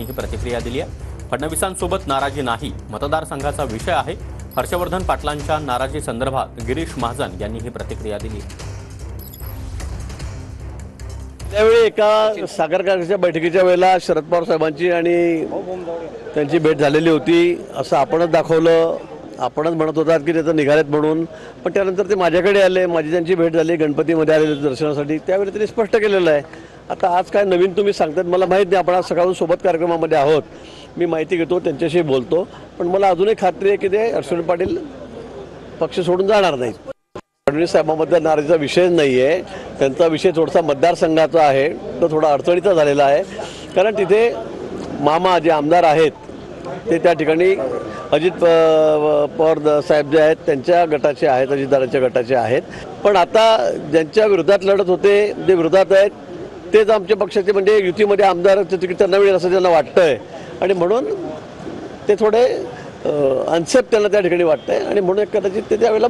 ही प्रतिक्रिया दिली आहे। फडणवीसांसोबत नाराजी नाही, मतदारसंघाचा विषय आहे। हर्षवर्धन पाटलांच्या नाराजी संदर्भात गिरीश महाजन यांनी ही प्रतिक्रिया दिली। त्यावेळी एका साखर कारखान्याच्या बैठकीच्या वेळेला शरद पवार साहेबांची आणि त्यांची भेट झालेली होती असं आपणच दाखवलं। आपणच म्हणत होतात की ते निघालेत म्हणून, पण त्यानंतर ते माझ्याकडे आले, माझी त्यांची भेट झाली, गणपतीमध्ये आलेले दर्शनासाठी। त्यावेळी त्यांनी स्पष्ट केलेलं आहे। आता आज काय नवीन तुम्ही सांगतात मला माहीत नाही, आपण आज सकाळून सोबत कार्यक्रमामध्ये आहोत, मी माहिती घेतो, त्यांच्याशी बोलतो, पण मला अजूनही खात्री आहे की ते हर्षवर्धन पाटील पक्ष सोडून जाणार नाहीत। फडणवीस साहेबांबद्दल नाराजीचा विषय नाही आहे, त्यांचा विषय थोडासा मतदारसंघाचा आहे, तो थोडा अडचणीचा झालेला आहे। कारण तिथे मामा जे आमदार आहेत ते त्या ठिकाणी अजित पवार साहेब जे आहेत त्यांच्या गटाचे आहेत, अजितदादांच्या गटाचे आहेत। पण आता ज्यांच्या विरोधात लढत होते, जे विरोधात आहेत तेच आमच्या पक्षाचे, म्हणजे युतीमध्ये आमदाराचं तिकीट त्यांना मिळेल असं त्यांना वाटतंय, आणि म्हणून ते थोडे अनसेफ त्यांना त्या ठिकाणी वाटतंय, आणि म्हणून कदाचित ते त्यावेळेला